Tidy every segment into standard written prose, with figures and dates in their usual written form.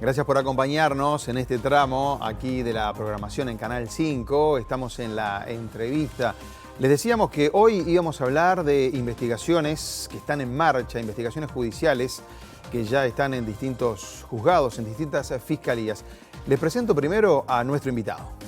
Gracias por acompañarnos en este tramo aquí de la programación en Canal 5. Estamos en la entrevista. Les decíamos que hoy íbamos a hablar de investigaciones que están en marcha, investigaciones judiciales que ya están en distintos juzgados, en distintas fiscalías. Les presento primero a nuestro invitado.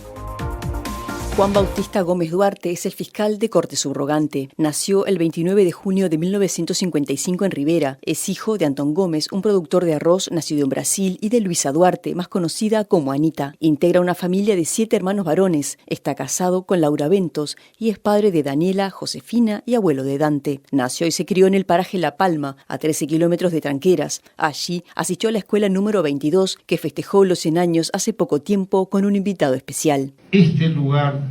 Juan Bautista Gómez Duarte es el fiscal de corte subrogante. Nació el 29 de junio de 1955 en Rivera. Es hijo de Antón Gómez, un productor de arroz nacido en Brasil, y de Luisa Duarte, más conocida como Anita. Integra una familia de 7 hermanos varones. Está casado con Laura Ventos y es padre de Daniela, Josefina y abuelo de Dante. Nació y se crió en el paraje La Palma, a 13 kilómetros de Tranqueras. Allí asistió a la escuela número 22, que festejó los 100 años hace poco tiempo con un invitado especial. Este lugar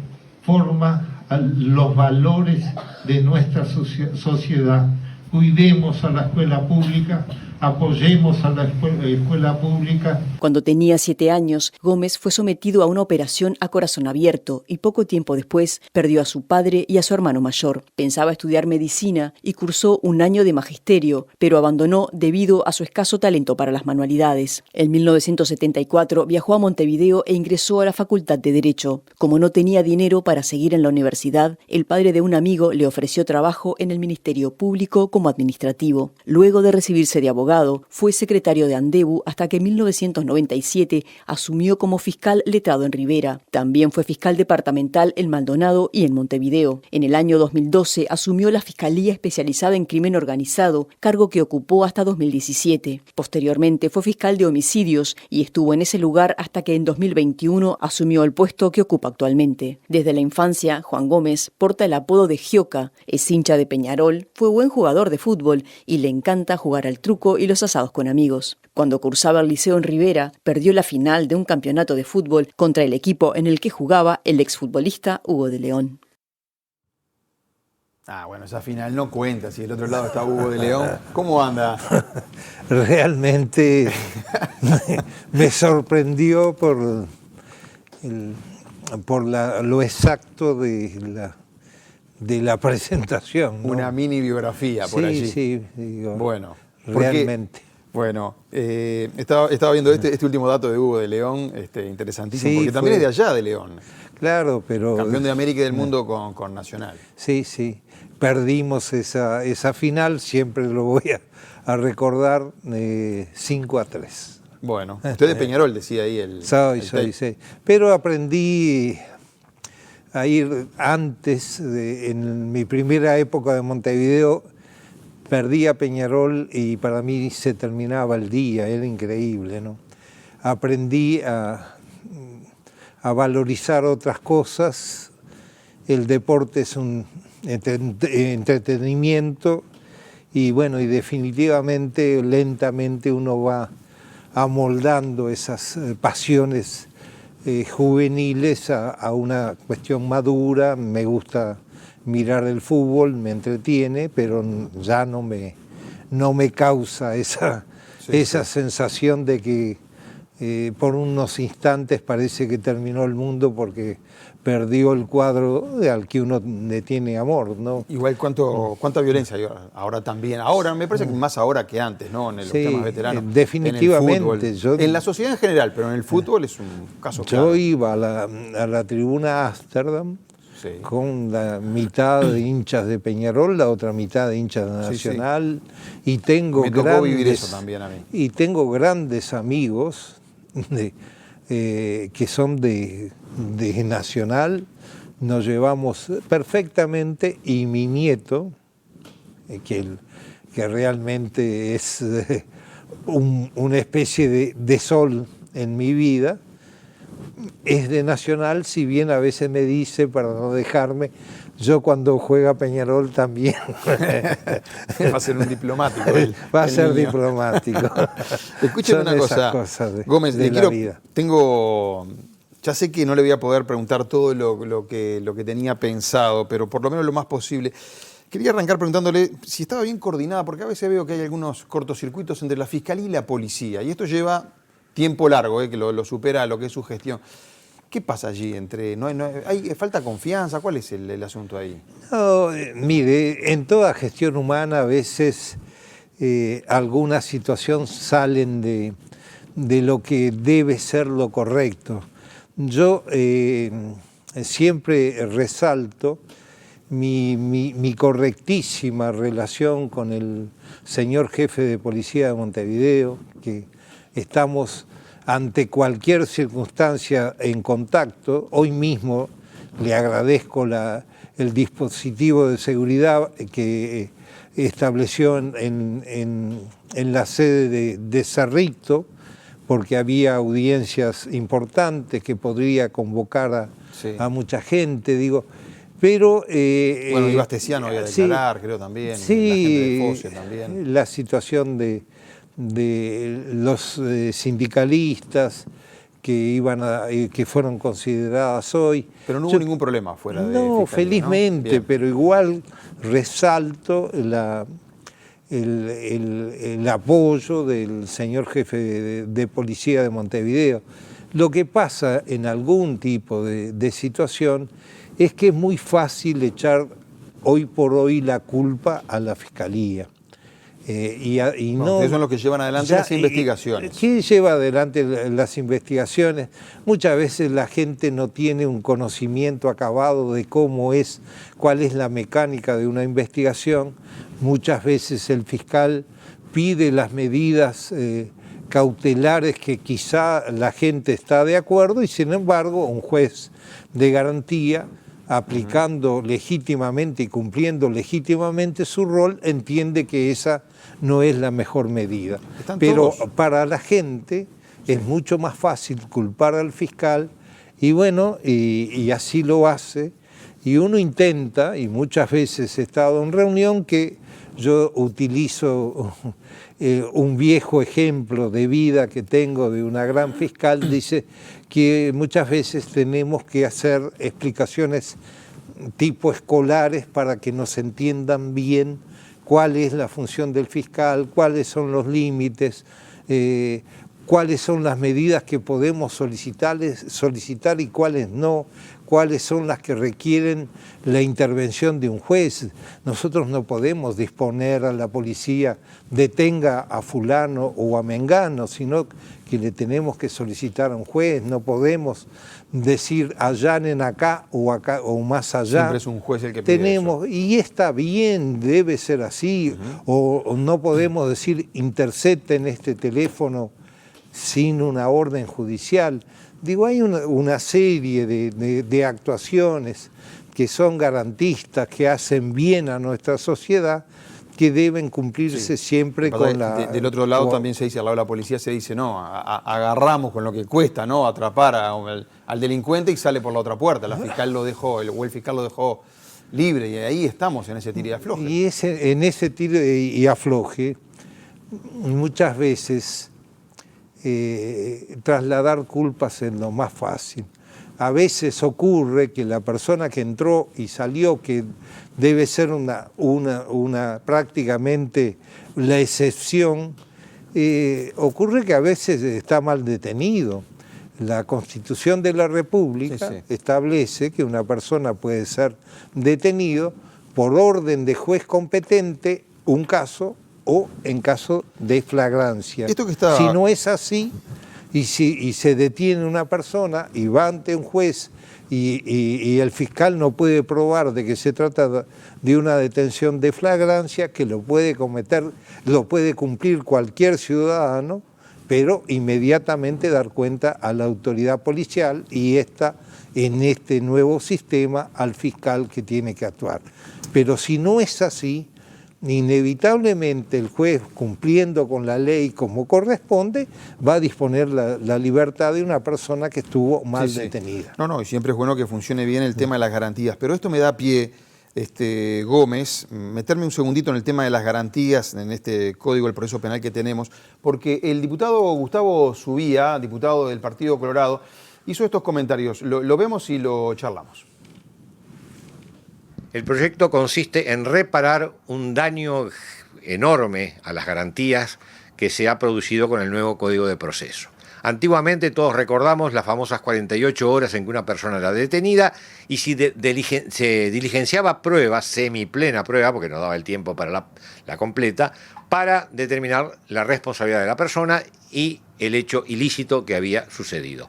forma los valores de nuestra sociedad. Cuidemos a la escuela pública, apoyemos a la escuela pública. Cuando tenía 7 años, Gómez fue sometido a una operación a corazón abierto y poco tiempo después perdió a su padre y a su hermano mayor. Pensaba estudiar medicina y cursó un año de magisterio, pero abandonó debido a su escaso talento para las manualidades. En 1974 viajó a Montevideo e ingresó a la Facultad de Derecho. Como no tenía dinero para seguir en la universidad, el padre de un amigo le ofreció trabajo en el Ministerio Público como administrativo. Luego de recibirse de abogado, fue secretario de Andebu hasta que en 1997 asumió como fiscal letrado en Rivera. También fue fiscal departamental en Maldonado y en Montevideo. En el año 2012 asumió la Fiscalía Especializada en Crimen Organizado, cargo que ocupó hasta 2017. Posteriormente fue fiscal de homicidios y estuvo en ese lugar hasta que en 2021 asumió el puesto que ocupa actualmente. Desde la infancia, Juan Gómez porta el apodo de Gioca, es hincha de Peñarol, fue buen jugador de fútbol y le encanta jugar al truco y los asados con amigos. Cuando cursaba el liceo en Rivera, perdió la final de un campeonato de fútbol contra el equipo en el que jugaba el exfutbolista Hugo de León. Bueno, esa final no cuenta, si del otro lado está Hugo de León. ¿Cómo anda? Realmente me sorprendió por lo exacto de la presentación, ¿no? Una mini biografía por allí. Sí, digo, bueno, realmente. Bueno, estaba viendo este último dato de Hugo de León, interesantísimo, porque también es de allá de León. Claro, pero... Campeón de América y del mundo con Nacional. Sí. Perdimos esa final, siempre lo voy a recordar, 5-3. Bueno, usted de Peñarol decía ahí el... Sí. Pero aprendí a ir antes, en mi primera época de Montevideo, perdí a Peñarol y para mí se terminaba el día, era increíble, ¿no? Aprendí a valorizar otras cosas. El deporte es un entretenimiento y bueno, y definitivamente, lentamente uno va amoldando esas pasiones juveniles a una cuestión madura. Me gusta mirar el fútbol, me entretiene, pero ya no me causa esa sensación de que por unos instantes parece que terminó el mundo porque perdió el cuadro al que uno le tiene amor, ¿no? Igual cuánta violencia hay ahora también. Ahora, me parece que más ahora que antes, ¿no? En los temas veteranos. Definitivamente. En la sociedad en general, pero en el fútbol es un caso claro. Yo iba a la tribuna Ámsterdam, sí, con la mitad de hinchas de Peñarol, la otra mitad de hinchas de Nacional, sí. Y tengo me tocó vivir eso también a mí. Y tengo grandes amigos que son de Nacional, nos llevamos perfectamente, y mi nieto, que realmente es una especie de sol en mi vida, es de Nacional, si bien a veces me dice, para no dejarme, yo cuando juega Peñarol también. Va a ser un diplomático. Va a ser diplomático. Escúcheme una cosa, Gómez, ya sé que no le voy a poder preguntar todo lo que tenía pensado, pero por lo menos lo más posible. Quería arrancar preguntándole si estaba bien coordinada, porque a veces veo que hay algunos cortocircuitos entre la Fiscalía y la Policía, y esto lleva tiempo largo, que lo supera lo que es su gestión. ¿Qué pasa allí? ¿Hay falta confianza? ¿Cuál es el asunto ahí? No, mire, en toda gestión humana a veces algunas situaciones salen de lo que debe ser lo correcto. Yo siempre resalto mi correctísima relación con el señor jefe de policía de Montevideo, que estamos ante cualquier circunstancia en contacto. Hoy mismo le agradezco el dispositivo de seguridad que estableció en la sede de Cerrito, porque había audiencias importantes que podría convocar a mucha gente, digo. Pero, bueno, Iba Astesiano a declarar, sí, creo también, sí, la gente de Foce también. La situación de los sindicalistas que fueron consideradas hoy. Pero no hubo ningún problema fuera de No, felizmente, ¿no? Pero igual resalto el apoyo del señor jefe de policía de Montevideo. Lo que pasa en algún tipo de situación es que es muy fácil echar hoy por hoy la culpa a la Fiscalía. Ustedes son los que llevan adelante las investigaciones. ¿Quién lleva adelante las investigaciones? Muchas veces la gente no tiene un conocimiento acabado de cuál es la mecánica de una investigación. Muchas veces el fiscal pide las medidas cautelares que quizá la gente está de acuerdo y sin embargo un juez de garantía, aplicando legítimamente y cumpliendo legítimamente su rol, entiende que esa no es la mejor medida. Pero para la gente es mucho más fácil culpar al fiscal y bueno, y así lo hace. Y uno intenta, y muchas veces he estado en reunión, que yo utilizo un viejo ejemplo de vida que tengo de una gran fiscal, dice que muchas veces tenemos que hacer explicaciones tipo escolares para que nos entiendan bien cuál es la función del fiscal, cuáles son los límites, cuáles son las medidas que podemos solicitar y cuáles no, cuáles son las que requieren la intervención de un juez. Nosotros no podemos disponer a la policía, detenga a fulano o a mengano, sino que le tenemos que solicitar a un juez. No podemos decir allanen acá o más allá. Siempre es un juez el que pide tenemos eso. Y está bien, debe ser así. O no podemos decir intercepten este teléfono sin una orden judicial. Digo, hay una serie de actuaciones que son garantistas, que hacen bien a nuestra sociedad, que deben cumplirse siempre con la... Del otro lado también se dice, al lado de la policía se dice, no, agarramos con lo que cuesta, ¿no? Atrapar al delincuente y sale por la otra puerta. La fiscal lo dejó, o el fiscal lo dejó libre, y ahí estamos en ese tiro y afloje. Y en ese tiro y afloje, muchas veces trasladar culpas es lo más fácil. A veces ocurre que la persona que entró y salió, que debe ser prácticamente la excepción, ocurre que a veces está mal detenido. La Constitución de la República establece que una persona puede ser detenido por orden de juez competente, un caso, o en caso de flagrancia. Si no es así, y se detiene una persona y va ante un juez y el fiscal no puede probar de que se trata de una detención de flagrancia, que lo puede cumplir cualquier ciudadano, pero inmediatamente dar cuenta a la autoridad policial y en este nuevo sistema al fiscal que tiene que actuar. Pero si no es así, inevitablemente el juez, cumpliendo con la ley como corresponde, va a disponer la libertad de una persona que estuvo mal detenida. No, y siempre es bueno que funcione bien el tema de las garantías, pero esto me da pie, Gómez, meterme un segundito en el tema de las garantías en este Código del Proceso Penal que tenemos, porque el diputado Gustavo Subía, diputado del Partido Colorado, hizo estos comentarios. Lo vemos y lo charlamos. El proyecto consiste en reparar un daño enorme a las garantías que se ha producido con el nuevo Código de Proceso. Antiguamente todos recordamos las famosas 48 horas en que una persona era detenida y si se diligenciaba pruebas, semiplena prueba, porque no daba el tiempo para la completa, para determinar la responsabilidad de la persona y el hecho ilícito que había sucedido.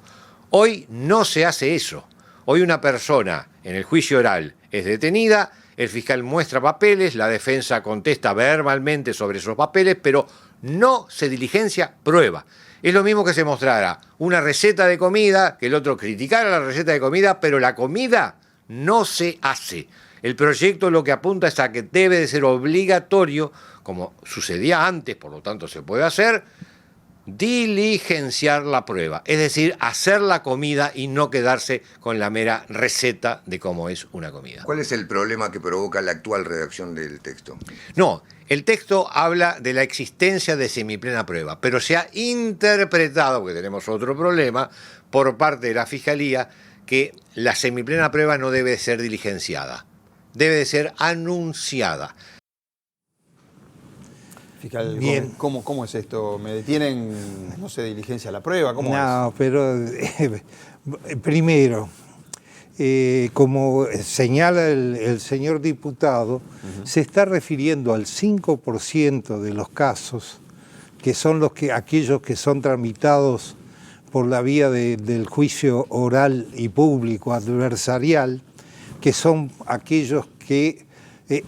Hoy no se hace eso. Hoy una persona en el juicio oral es detenida, el fiscal muestra papeles, la defensa contesta verbalmente sobre esos papeles, pero no se diligencia prueba. Es lo mismo que se mostrara una receta de comida, que el otro criticara la receta de comida, pero la comida no se hace. El proyecto lo que apunta es a que debe de ser obligatorio, como sucedía antes, por lo tanto se puede hacer, diligenciar la prueba, es decir, hacer la comida y no quedarse con la mera receta de cómo es una comida. ¿Cuál es el problema que provoca la actual redacción del texto? No, el texto habla de la existencia de semiplena prueba, pero se ha interpretado, porque tenemos otro problema, por parte de la Fiscalía, que la semiplena prueba no debe ser diligenciada, debe de ser anunciada. Fiscal, Bien. ¿cómo es esto? ¿Me detienen, no sé, diligencia la prueba? ¿Cómo No, pero primero, como señala el señor diputado, se está refiriendo al 5% de los casos, que son aquellos que son tramitados por la vía del juicio oral y público adversarial, que son aquellos que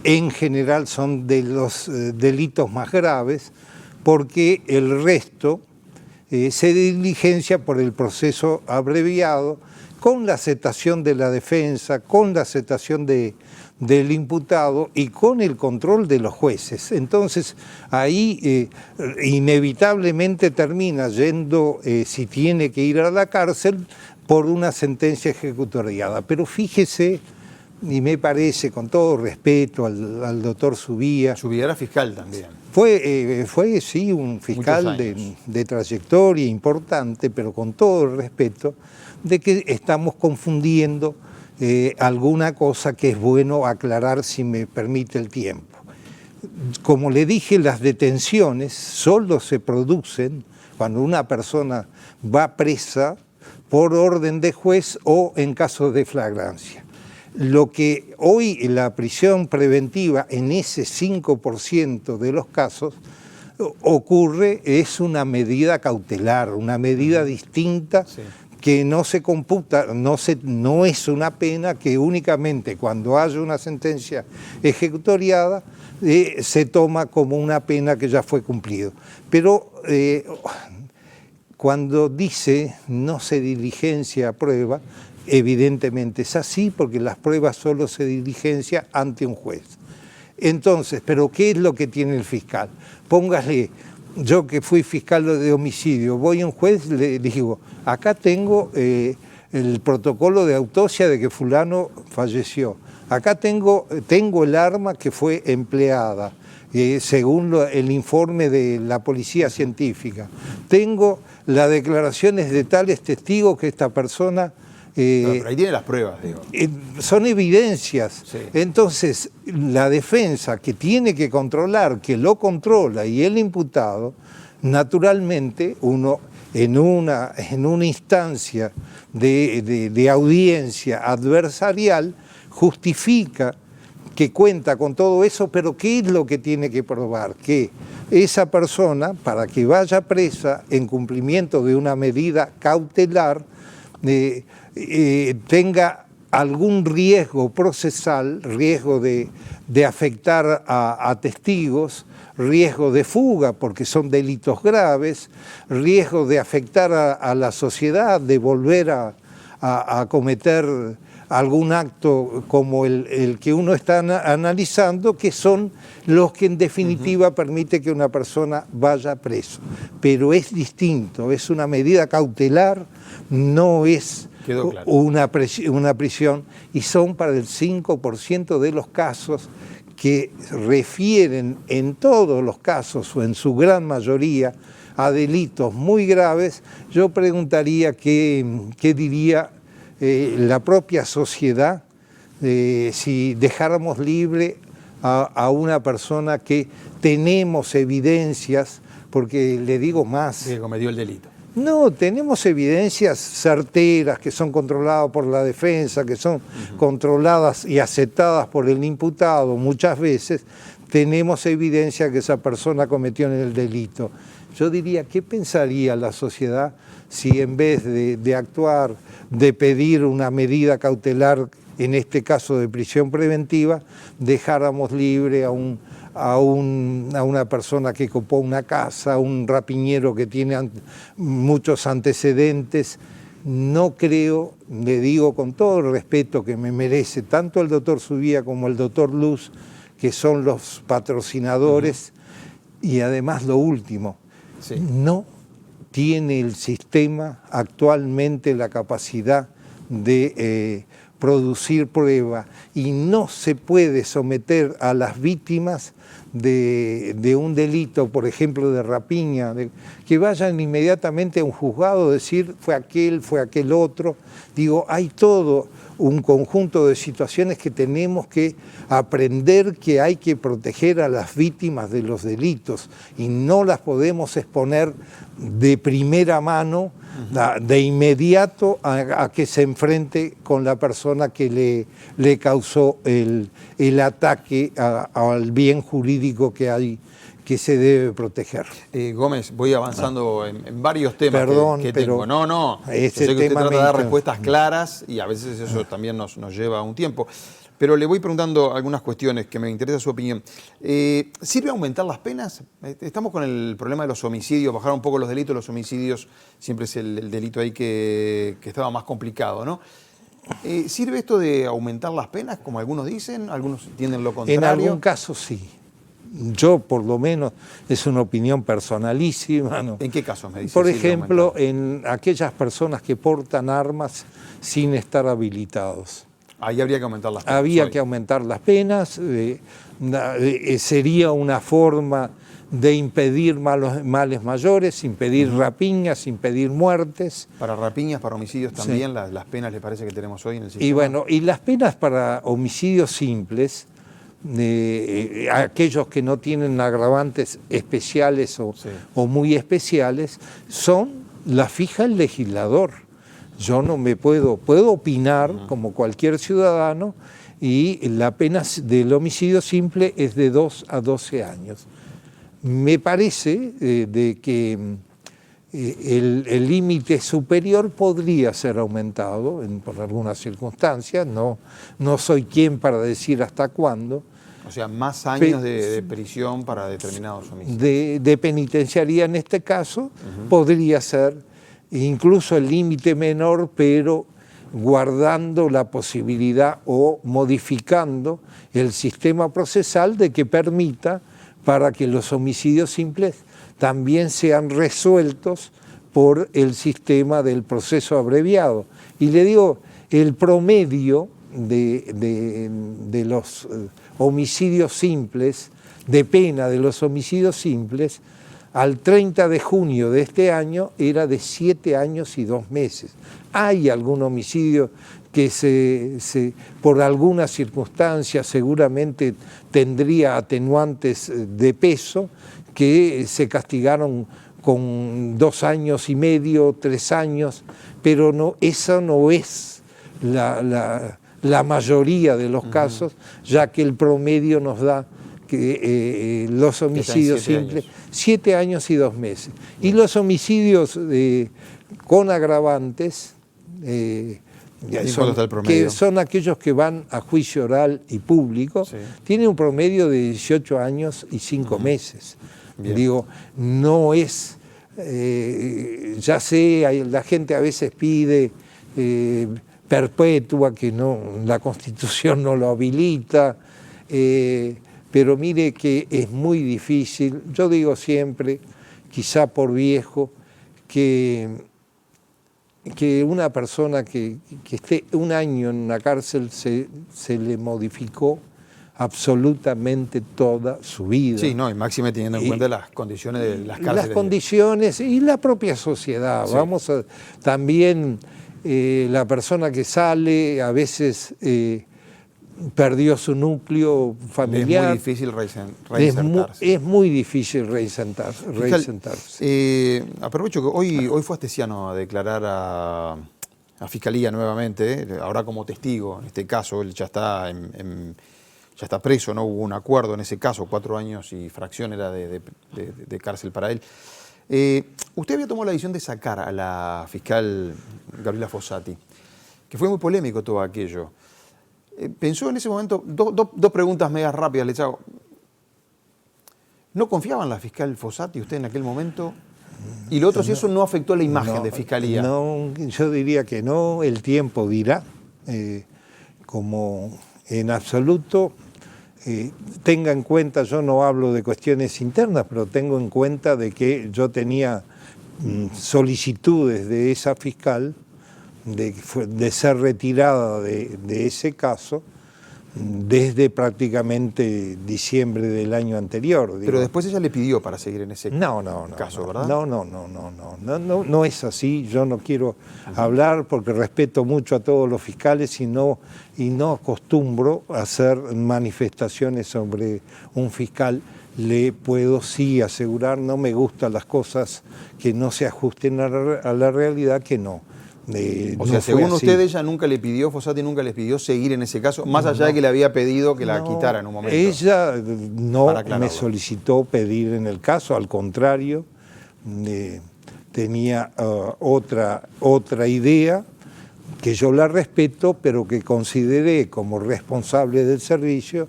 en general son de los delitos más graves, porque el resto se diligencia por el proceso abreviado, con la aceptación de la defensa, con la aceptación del imputado y con el control de los jueces. Entonces, ahí inevitablemente termina yendo, si tiene que ir a la cárcel, por una sentencia ejecutoriada. Pero fíjese, y me parece, con todo respeto al doctor Subía... Subía era fiscal también. Fue sí, un fiscal de trayectoria importante, pero con todo el respeto, de que estamos confundiendo alguna cosa que es bueno aclarar, si me permite el tiempo. Como le dije, las detenciones solo se producen cuando una persona va presa por orden de juez o en caso de flagrancia. Lo que hoy la prisión preventiva en ese 5% de los casos ocurre es una medida cautelar, una medida distinta, sí, que no se computa, no es una pena que únicamente cuando haya una sentencia ejecutoriada se toma como una pena que ya fue cumplido. Pero cuando dice no se diligencia a prueba, evidentemente es así, porque las pruebas solo se diligencian ante un juez. Entonces, ¿pero qué es lo que tiene el fiscal? Póngale, yo que fui fiscal de homicidio, voy a un juez, le digo, acá tengo el protocolo de autopsia de que fulano falleció, acá tengo el arma que fue empleada, según el informe de la policía científica, tengo las declaraciones de tales testigos que esta persona... pero ahí tiene las pruebas, digo. Son evidencias. Sí. Entonces, la defensa que tiene que controlar, que lo controla, y el imputado, naturalmente, uno en una instancia de audiencia adversarial, justifica que cuenta con todo eso, pero ¿qué es lo que tiene que probar? Que esa persona, para que vaya presa en cumplimiento de una medida cautelar, tenga algún riesgo procesal, riesgo de afectar a testigos, riesgo de fuga porque son delitos graves, riesgo de afectar a la sociedad, de volver a cometer algún acto como el que uno está analizando, que son los que en definitiva permite que una persona vaya preso. Pero es distinto, es una medida cautelar, no es claro, una prisión, y son para el 5% de los casos que refieren en todos los casos o en su gran mayoría a delitos muy graves. Yo preguntaría qué diría la propia sociedad si dejáramos libre a una persona que tenemos evidencias, porque le digo más... Que cometió el delito. No, tenemos evidencias certeras que son controladas por la defensa, que son controladas y aceptadas por el imputado. Muchas veces tenemos evidencia que esa persona cometió el delito. yo diría, ¿qué pensaría la sociedad si en vez de actuar, de pedir una medida cautelar, en este caso de prisión preventiva, dejáramos libre a una persona que copó una casa, un rapiñero que tiene muchos antecedentes? No creo, le digo con todo el respeto que me merece tanto el doctor Subía como el doctor Luz, que son los patrocinadores, y además lo último, Sí. no tiene el sistema actualmente la capacidad de producir prueba, y no se puede someter a las víctimas de un delito, por ejemplo, de rapiña, que vayan inmediatamente a un juzgado a decir fue aquel otro. Digo, hay todo un conjunto de situaciones que tenemos que aprender, que hay que proteger a las víctimas de los delitos y no las podemos exponer de primera mano, de inmediato a que se enfrente con la persona que le causó el ataque al bien jurídico que hay, que se debe proteger. Gómez, voy avanzando en varios temas. Perdón, que pero tengo. No, ese yo sé que usted tema trata de dar me- respuestas claras y a veces eso también nos lleva un tiempo. Pero le voy preguntando algunas cuestiones que me interesa su opinión. ¿Sirve aumentar las penas? Estamos con el problema de los homicidios, bajar un poco los delitos, los homicidios siempre es el delito ahí que estaba más complicado, ¿no? ¿Sirve esto de aumentar las penas, como algunos dicen? Algunos entienden lo contrario. En algún caso sí. Yo, por lo menos, es una opinión personalísima, ¿no? ¿En qué casos me dice? Por sirve ejemplo, aumentar? en aquellas personas que portan armas sin estar habilitados. Ahí habría que aumentar las penas. Había hoy. que aumentar las penas, sería una forma de impedir males mayores, impedir rapiñas, impedir muertes. Para rapiñas, para homicidios Sí. también, las penas le parece que tenemos hoy en el sistema. Y bueno, y las penas para homicidios simples, aquellos que no tienen agravantes especiales Sí. o muy especiales, las fija el legislador. Yo no me puedo opinar como cualquier ciudadano, y la pena del homicidio simple es de 2 a 12 años. Me parece de que el límite superior podría ser aumentado por algunas circunstancias, no soy quien para decir hasta cuándo, O sea, más años de prisión para determinados homicidios. de penitenciaría en este caso, podría ser incluso el límite menor, pero guardando la posibilidad o modificando el sistema procesal de que permita para que los homicidios simples también sean resueltos por el sistema del proceso abreviado. Y le digo, el promedio de los homicidios simples, de pena de los homicidios simples, al 30 de junio de este año era de 7 años y 2 meses. Hay algún homicidio que por alguna circunstancia seguramente tendría atenuantes de peso, que se castigaron con 2 años y medio, 3 años, pero esa no es la mayoría de los casos, ya que el promedio nos da que los homicidios simples, 7 años y 2 meses. Y los homicidios con agravantes, ¿Cuánto está el promedio? que son aquellos que van a juicio oral y público, Sí. tienen un promedio de 18 años y 5 meses. Bien. Digo, no es, ya sé, la gente a veces pide perpetua, que la Constitución no lo habilita, pero mire que es muy difícil. Yo digo siempre, quizá por viejo, que una persona que esté 1 año en una cárcel se le modificó absolutamente toda su vida. Sí, no, y máxime teniendo en cuenta las condiciones de las cárceles. Las condiciones y la propia sociedad. Sí. También la persona que sale a veces perdió su núcleo familiar. Es muy difícil reinsertarse. Es muy difícil reinsertarse. Aprovecho que hoy fue Astesiano a declarar a Fiscalía nuevamente, ahora como testigo. En este caso, él ya está ya está preso, no hubo un acuerdo en ese caso, 4 años y fracción era de cárcel para él. Usted había tomado la decisión de sacar a la fiscal Gabriela Fossati, que fue muy polémico todo aquello. Pensó en ese momento, dos preguntas mega rápidas, les hago. ¿No confiaba en la fiscal Fossati usted en aquel momento? Y lo otro, si eso no afectó la imagen de Fiscalía. No, yo diría que no, el tiempo dirá. Como en absoluto, tenga en cuenta, yo no hablo de cuestiones internas, pero tengo en cuenta de que yo tenía solicitudes de esa fiscal de ser retirada de ese caso desde prácticamente diciembre del año anterior. Pero digo. después ella le pidió para seguir en ese caso, ¿verdad? No es así. Yo no quiero hablar porque respeto mucho a todos los fiscales y no acostumbro a hacer manifestaciones sobre un fiscal. Le puedo sí asegurar, no me gustan las cosas que no se ajusten a la realidad, que no. O sea, según usted, ella nunca le pidió, Fossati nunca les pidió seguir en ese caso, más allá de que le había pedido que la quitara en un momento. Ella no me solicitó pedir en el caso, al contrario, tenía otra idea, que yo la respeto, pero que consideré como responsable del servicio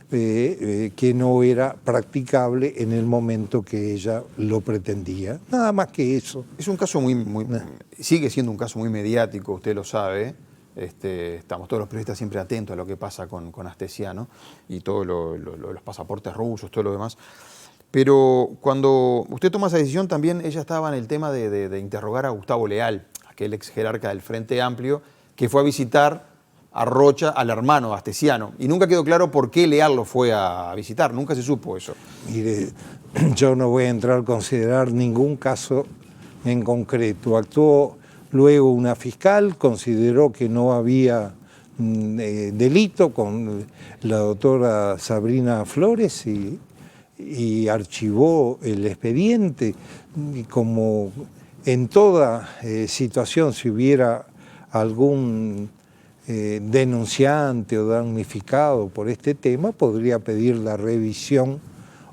que no era practicable en el momento que ella lo pretendía. Nada más que eso. Es un caso sigue siendo un caso muy mediático, usted lo sabe. Estamos todos los periodistas siempre atentos a lo que pasa con Astesiano y todos los pasaportes rusos, todo lo demás. Pero cuando usted toma esa decisión, también ella estaba en el tema de interrogar a Gustavo Leal, aquel ex jerarca del Frente Amplio, que fue a visitar a Rocha, al hermano Astesiano. Y nunca quedó claro por qué Leal lo fue a visitar, nunca se supo eso. Mire, yo no voy a entrar a considerar ningún caso en concreto. Actuó luego una fiscal, consideró que no había delito con la doctora Sabrina Flores y archivó el expediente. Y como en toda situación, si hubiera algún denunciante o damnificado por este tema, podría pedir la revisión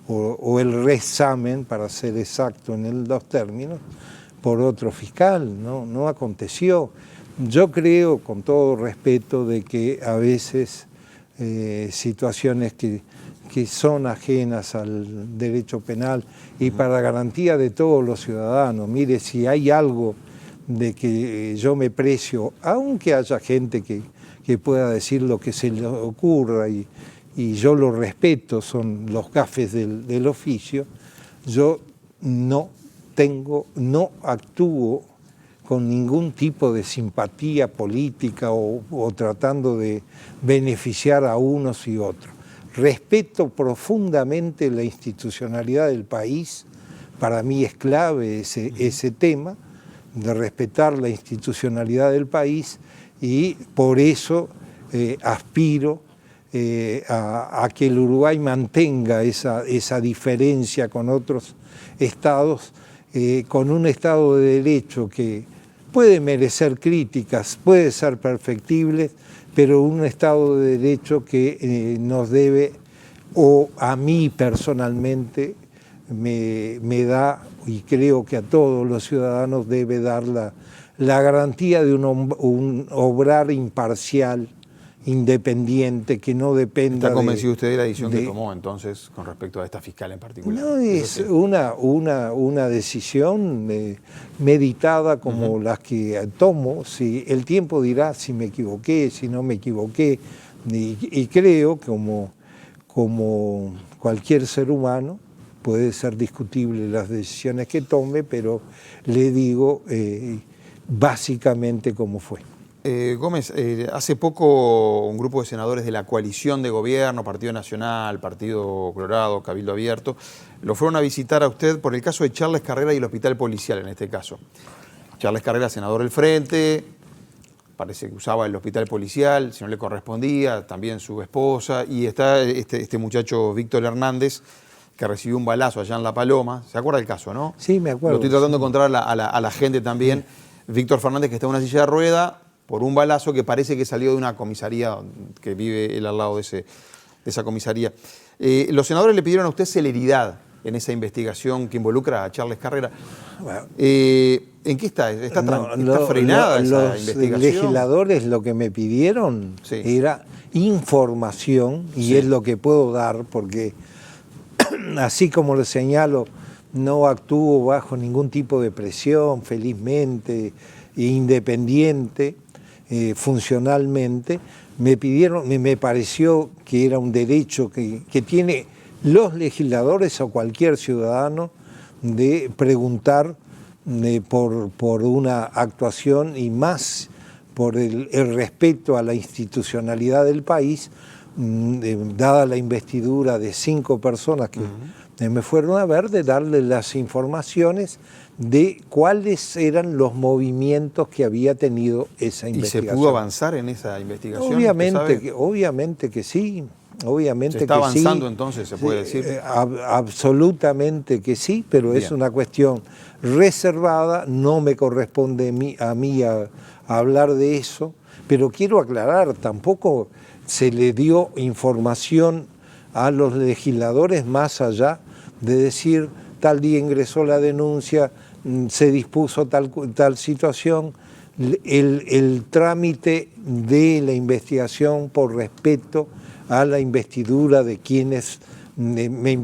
o el reexamen, para ser exacto en los términos, por otro fiscal. No aconteció. Yo creo, con todo respeto, de que a veces situaciones que son ajenas al derecho penal y para garantía de todos los ciudadanos, mire, si hay algo de que yo me precio, aunque haya gente que pueda decir lo que se le ocurra y yo lo respeto, son los gafes del oficio, yo no actúo con ningún tipo de simpatía política o tratando de beneficiar a unos y otros. Respeto profundamente la institucionalidad del país, para mí es clave ese tema, de respetar la institucionalidad del país, y por eso aspiro a que el Uruguay mantenga esa diferencia con otros estados, con un Estado de Derecho que puede merecer críticas, puede ser perfectible, pero un Estado de Derecho que nos debe, o a mí personalmente, me da, y creo que a todos los ciudadanos debe dar la garantía de un obrar imparcial, independiente, que no dependa. ¿Está convencido usted de la decisión que tomó entonces con respecto a esta fiscal en particular? No, es una decisión meditada como las que tomo. Si el tiempo dirá si me equivoqué, si no me equivoqué, y creo que como cualquier ser humano, puede ser discutible las decisiones que tome, pero le digo básicamente cómo fue. Gómez, hace poco un grupo de senadores de la coalición de gobierno, Partido Nacional, Partido Colorado, Cabildo Abierto, lo fueron a visitar a usted por el caso de Charles Carrera y el hospital policial en este caso. Charles Carrera, senador del Frente, parece que usaba el hospital policial, si no le correspondía, también su esposa, y está este muchacho Víctor Hernández, que recibió un balazo allá en La Paloma. ¿Se acuerda del caso, no? Sí, me acuerdo. Lo estoy tratando de encontrar a la gente también. Sí. Víctor Fernández, que está en una silla de rueda por un balazo que parece que salió de una comisaría que vive él al lado de esa comisaría. Los senadores le pidieron a usted celeridad en esa investigación que involucra a Charles Carrera. Bueno, ¿En qué está? ¿Está frenada esa los investigación? legisladores lo que me pidieron Sí. era información, y Sí. es lo que puedo dar, porque así como lo señalo, no actúo bajo ningún tipo de presión, felizmente, independiente, funcionalmente. Me pidieron, me pareció que era un derecho que tiene los legisladores o cualquier ciudadano de preguntar por una actuación, y más por el respeto a la institucionalidad del país, dada la investidura de 5 personas que me fueron a ver, de darle las informaciones de cuáles eran los movimientos que había tenido esa ¿Y investigación. se pudo avanzar en esa investigación? Obviamente que sí. Obviamente ¿Se está que avanzando sí. entonces, se puede decir? Absolutamente que sí, pero Bien. es una cuestión reservada, no me corresponde a mí a hablar de eso, pero quiero aclarar, tampoco se le dio información a los legisladores más allá de decir tal día ingresó la denuncia, se dispuso tal situación. El trámite de la investigación por respeto a la investidura de quienes me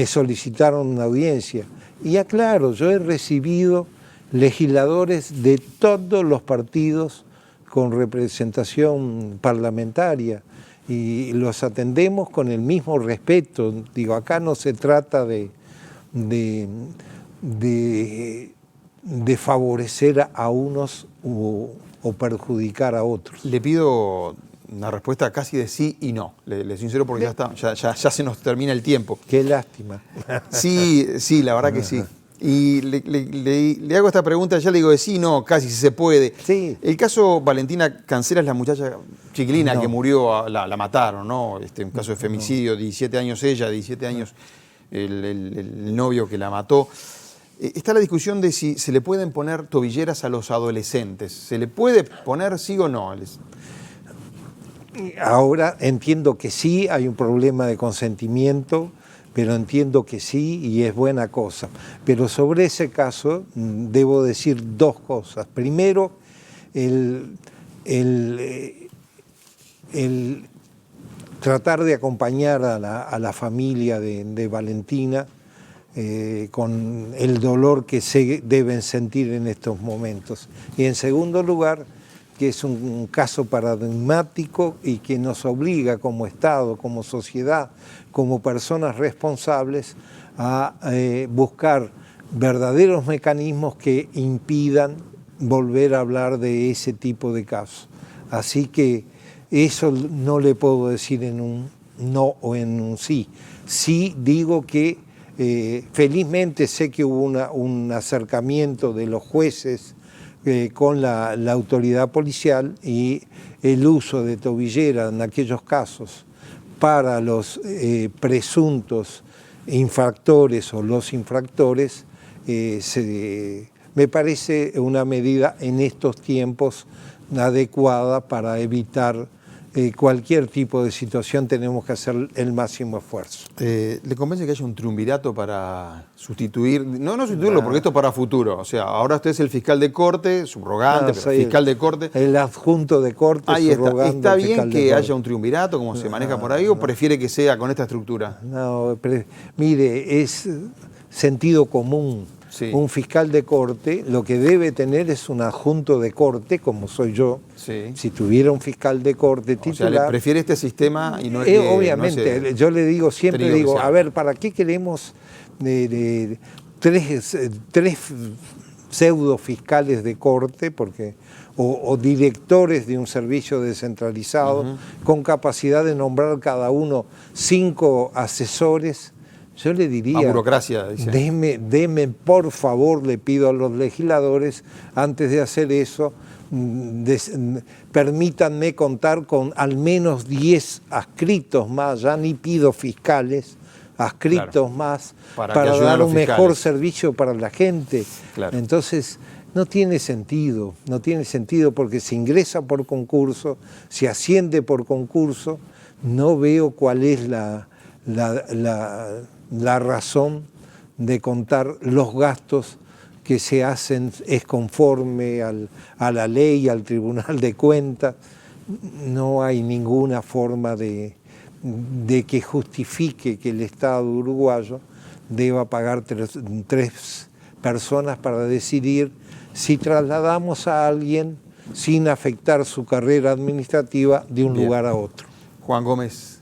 solicitaron una audiencia. Y aclaro, yo he recibido legisladores de todos los partidos con representación parlamentaria, y los atendemos con el mismo respeto. Digo, acá no se trata de favorecer a unos o perjudicar a otros. Le pido una respuesta casi de sí y no. Le sincero porque ya se nos termina el tiempo. Qué lástima. Sí, la verdad que sí. Y le hago esta pregunta, ya le digo de sí, no, casi si se puede. Sí. El caso Valentina Cancela es la muchacha chiquilina No. que murió, la mataron, ¿no? Un caso de femicidio, 17 años ella, 17 años el novio que la mató. Está la discusión de si se le pueden poner tobilleras a los adolescentes. ¿Se le puede poner sí o no? Ahora entiendo que sí, hay un problema de consentimiento, pero entiendo que sí y es buena cosa. Pero sobre ese caso debo decir 2 cosas. Primero, el tratar de acompañar a la familia de Valentina con el dolor que se deben sentir en estos momentos. Y en segundo lugar, que es un caso paradigmático y que nos obliga como Estado, como sociedad, como personas responsables a buscar verdaderos mecanismos que impidan volver a hablar de ese tipo de casos. Así que eso no le puedo decir en un no o en un sí. Sí digo que felizmente sé que hubo un acercamiento de los jueces con la autoridad policial, y el uso de tobillera en aquellos casos para los presuntos infractores o los infractores me parece una medida en estos tiempos adecuada para evitar cualquier tipo de situación. Tenemos que hacer el máximo esfuerzo. ¿Le convence que haya un triunvirato para sustituir? No sustituirlo, porque esto es para futuro. O sea, ahora usted es el fiscal de corte, subrogante, pero fiscal de corte. El adjunto de corte, Ahí está. subrogante. ¿Está bien que haya un triunvirato, como se maneja por ahí, o prefiere que sea con esta estructura? No, mire, es sentido común. Sí. Un fiscal de corte lo que debe tener es un adjunto de corte, como soy yo. Sí. Si tuviera un fiscal de corte titular... O sea, ¿le prefiere este sistema y no es obviamente, no yo le digo, siempre digo, a ver, ¿para qué queremos tres pseudo fiscales de corte o directores de un servicio descentralizado con capacidad de nombrar cada uno 5 asesores? Yo le diría, a burocracia, dice. Deme, por favor, le pido a los legisladores, antes de hacer eso, permítanme contar con al menos 10 adscritos más, ya ni pido fiscales, adscritos más, para dar un mejor servicio para la gente. Claro. Entonces, no tiene sentido porque se ingresa por concurso, se asciende por concurso, no veo cuál es la razón de contar los gastos que se hacen es conforme a la ley, al Tribunal de Cuentas. No hay ninguna forma de que justifique que el Estado uruguayo deba pagar tres personas para decidir si trasladamos a alguien sin afectar su carrera administrativa de un lugar a otro. Juan Gómez,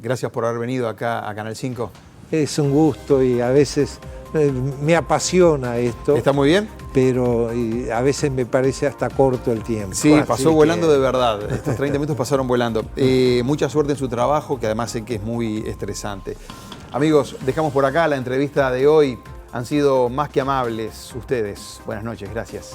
gracias por haber venido acá a Canal 5. Es un gusto y a veces me apasiona esto. ¿Está muy bien? Pero a veces me parece hasta corto el tiempo. Sí, pasó volando de verdad. Estos 30 minutos pasaron volando. Mucha suerte en su trabajo, que además sé que es muy estresante. Amigos, dejamos por acá la entrevista de hoy. Han sido más que amables ustedes. Buenas noches, gracias.